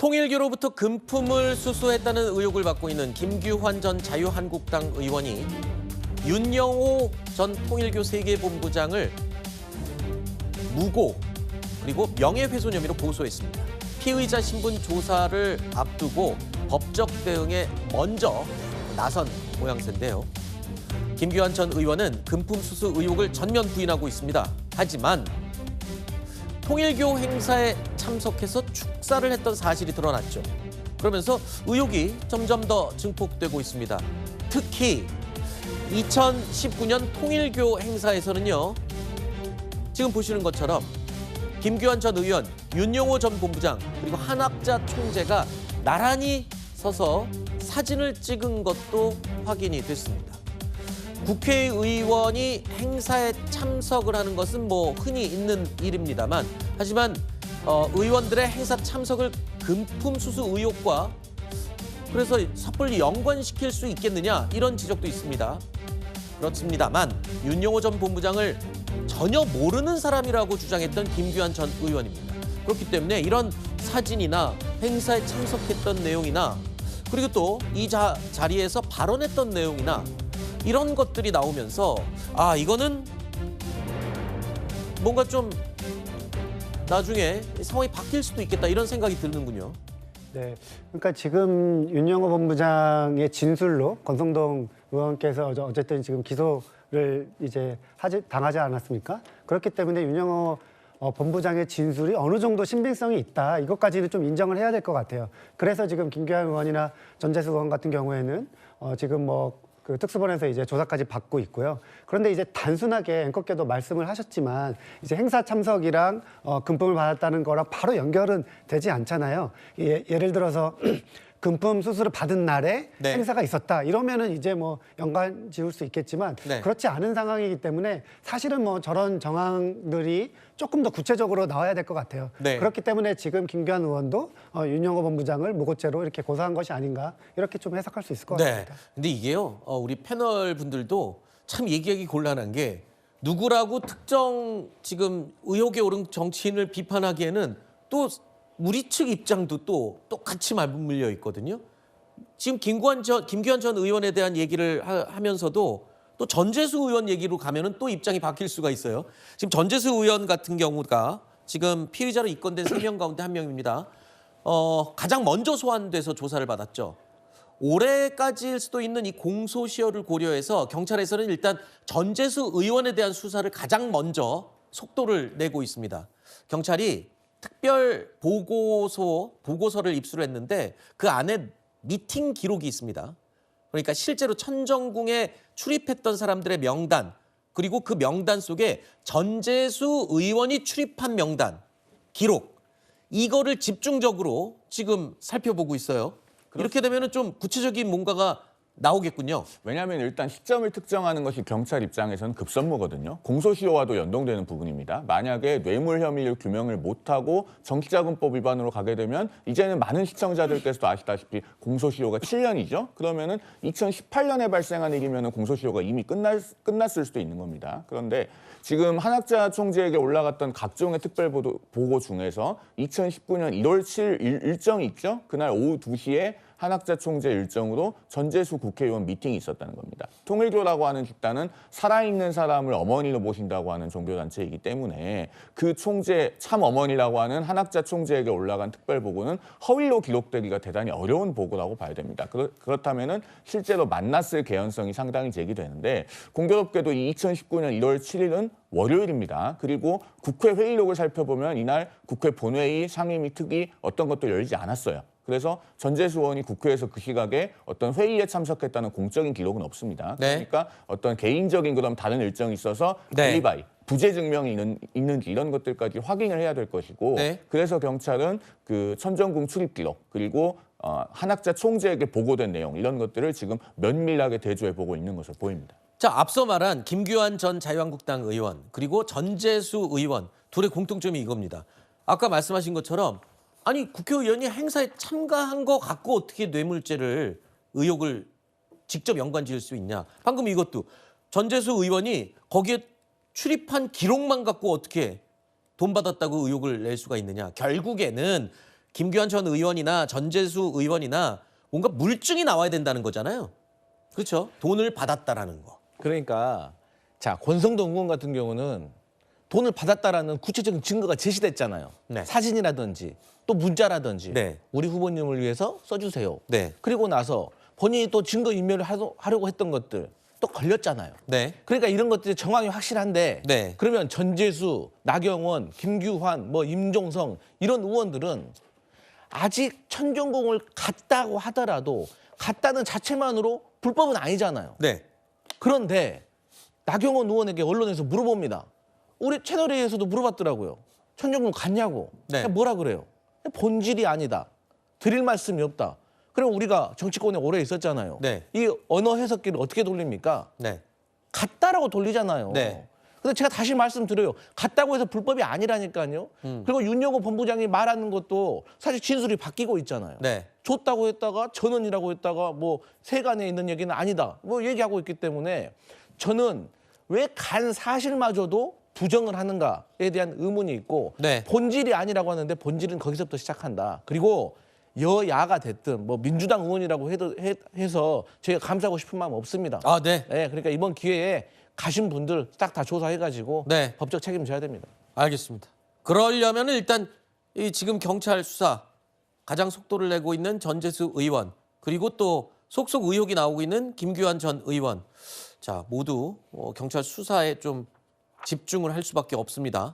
통일교로부터 금품을 수수했다는 의혹을 받고 있는 김규환 전 자유한국당 의원이 윤영호 전 통일교 세계본부장을 무고 그리고 명예훼손 혐의로 고소했습니다. 피의자 신분 조사를 앞두고 법적 대응에 먼저 나선 모양새인데요. 김규환 전 의원은 금품 수수 의혹을 전면 부인하고 있습니다. 하지만 통일교 행사에 참석해서 축사를 했던 사실이 드러났죠. 그러면서 의혹이 점점 더 증폭되고 있습니다. 특히 2019년 통일교 행사에서는요. 지금 보시는 것처럼 김규환 전 의원, 윤영호 전 본부장 그리고 한학자 총재가 나란히 서서 사진을 찍은 것도 확인이 됐습니다. 국회의원이 행사에 참석을 하는 것은 흔히 있는 일입니다만 하지만 의원들의 행사 참석을 금품 수수 의혹과 그래서 섣불리 연관시킬 수 있겠느냐 이런 지적도 있습니다. 그렇습니다만 윤영호 전 본부장을 전혀 모르는 사람이라고 주장했던 김규환 전 의원입니다. 그렇기 때문에 이런 사진이나 행사에 참석했던 내용이나 그리고 또 이 자리에서 발언했던 내용이나 이런 것들이 나오면서 이거는 뭔가 좀 나중에 상황이 바뀔 수도 있겠다 이런 생각이 드는군요. 네, 그러니까 지금 윤영호 본부장의 진술로 권성동 의원께서 어쨌든 지금 기소를 이제 당하지 않았습니까? 그렇기 때문에 윤영호 본부장의 진술이 어느 정도 신빙성이 있다. 이것까지는 좀 인정을 해야 될 것 같아요. 그래서 지금 김규환 의원이나 전재수 의원 같은 경우에는 지금 그 특수본에서 이제 조사까지 받고 있고요. 그런데 이제 단순하게 앵커께도 말씀을 하셨지만 이제 행사 참석이랑 금품을 받았다는 거랑 바로 연결은 되지 않잖아요. 예를 들어서 금품 수수를 받은 날에 네. 행사가 있었다. 이러면은 이제 연관 지을 수 있겠지만 네. 그렇지 않은 상황이기 때문에 사실은 저런 정황들이 조금 더 구체적으로 나와야 될 것 같아요. 네. 그렇기 때문에 지금 김규환 의원도 윤영호 본부장을 무고죄로 이렇게 고소한 것이 아닌가 이렇게 좀 해석할 수 있을 것 같습니다. 근데 이게요. 우리 패널 분들도 참 얘기하기 곤란한 게 누구라고 특정 지금 의혹에 오른 정치인을 비판하기에는 또 우리 측 입장도 또 똑같이 맞물려 있거든요. 지금 김규환 전 의원에 대한 얘기를 하면서도 또 전재수 의원 얘기로 가면은 또 입장이 바뀔 수가 있어요. 지금 전재수 의원 같은 경우가 지금 피의자로 입건된 3명 가운데 한 명입니다. 가장 먼저 소환돼서 조사를 받았죠. 올해까지일 수도 있는 이 공소시효를 고려해서 경찰에서는 일단 전재수 의원에 대한 수사를 가장 먼저 속도를 내고 있습니다. 경찰이 특별 보고서를 입수를 했는데 그 안에 미팅 기록이 있습니다. 그러니까 실제로 천정궁에 출입했던 사람들의 명단 그리고 그 명단 속에 전재수 의원이 출입한 명단, 기록 이거를 집중적으로 지금 살펴보고 있어요. 이렇게 되면 좀 구체적인 뭔가가 나오겠군요. 왜냐하면 일단 시점을 특정하는 것이 경찰 입장에서는 급선무거든요. 공소시효와도 연동되는 부분입니다. 만약에 뇌물 혐의를 규명을 못하고 정치자금법 위반으로 가게 되면 이제는 많은 시청자들께서도 아시다시피 공소시효가 7년이죠. 그러면은 2018년에 발생한 일이면 공소시효가 이미 끝났을 수도 있는 겁니다. 그런데 지금 한학자 총재에게 올라갔던 각종의 특별 보고 중에서 2019년 1월 7일 일정이 있죠. 그날 오후 2시에 한학자 총재 일정으로 전재수 국회의원 미팅이 있었다는 겁니다. 통일교라고 하는 집단은 살아있는 사람을 어머니로 모신다고 하는 종교단체이기 때문에 그 총재, 참 어머니라고 하는 한학자 총재에게 올라간 특별보고는 허위로 기록되기가 대단히 어려운 보고라고 봐야 됩니다. 그렇다면 실제로 만났을 개연성이 상당히 제기되는데 공교롭게도 이 2019년 1월 7일은 월요일입니다. 그리고 국회 회의록을 살펴보면 이날 국회 본회의, 상임위, 특위 어떤 것도 열리지 않았어요. 그래서 전재수 의원이 국회에서 그 시각에 어떤 회의에 참석했다는 공적인 기록은 없습니다. 그러니까 어떤 개인적인 그런 다른 일정이 있어서 알리바이, 부재 증명이 있는지 이런 것들까지 확인을 해야 될 것이고 그래서 경찰은 그 천정궁 출입 기록 그리고 한학자 총재에게 보고된 내용 이런 것들을 지금 면밀하게 대조해보고 있는 것으로 보입니다. 자, 앞서 말한 김규환 전 자유한국당 의원 그리고 전재수 의원 둘의 공통점이 이겁니다. 아까 말씀하신 것처럼 아니 국회의원이 행사에 참가한 거 갖고 어떻게 뇌물죄를 의혹을 직접 연관지을 수 있냐. 방금 이것도 전재수 의원이 거기에 출입한 기록만 갖고 어떻게 돈 받았다고 의혹을 낼 수가 있느냐. 결국에는 김규환 전 의원이나 전재수 의원이나 뭔가 물증이 나와야 된다는 거잖아요. 그렇죠? 돈을 받았다라는 거. 그러니까 자 권성동 의원 같은 경우는 돈을 받았다라는 구체적인 증거가 제시됐잖아요. 네. 사진이라든지 또 문자라든지 네. 우리 후보님을 위해서 써주세요. 네. 그리고 나서 본인이 또 증거 인멸을 하려고 했던 것들 또 걸렸잖아요. 네. 그러니까 이런 것들이 정황이 확실한데 네. 그러면 전재수, 나경원, 김규환, 뭐 임종성 이런 의원들은 아직 천정공을 갔다고 하더라도 갔다는 자체만으로 불법은 아니잖아요. 네. 그런데 나경원 의원에게 언론에서 물어봅니다. 우리 채널A에서도 물어봤더라고요. 천정공 갔냐고. 네. 뭐라 그래요? 본질이 아니다. 드릴 말씀이 없다. 그럼 우리가 정치권에 오래 있었잖아요. 네. 이 언어 해석기를 어떻게 돌립니까? 네. 갔다라고 돌리잖아요. 네. 근데 제가 다시 말씀드려요. 갔다고 해서 불법이 아니라니까요. 그리고 윤여고 본부장이 말하는 것도 사실 진술이 바뀌고 있잖아요. 네. 줬다고 했다가 전원이라고 했다가 뭐 세간에 있는 얘기는 아니다. 뭐 얘기하고 있기 때문에 저는 왜 간 사실마저도 부정을 하는가에 대한 의문이 있고 네. 본질이 아니라고 하는데 본질은 거기서부터 시작한다. 그리고 여야가 됐든 뭐 민주당 의원이라고 해서 저희가 감싸고 싶은 마음 없습니다. 아, 네. 네, 그러니까 이번 기회에 가신 분들 딱 다 조사해가지고 네. 법적 책임져야 됩니다. 알겠습니다. 그러려면 일단 이 지금 경찰 수사 가장 속도를 내고 있는 전재수 의원 그리고 또 속속 의혹이 나오고 있는 김규환 전 의원 자 모두 경찰 수사에 좀 집중을 할 수밖에 없습니다.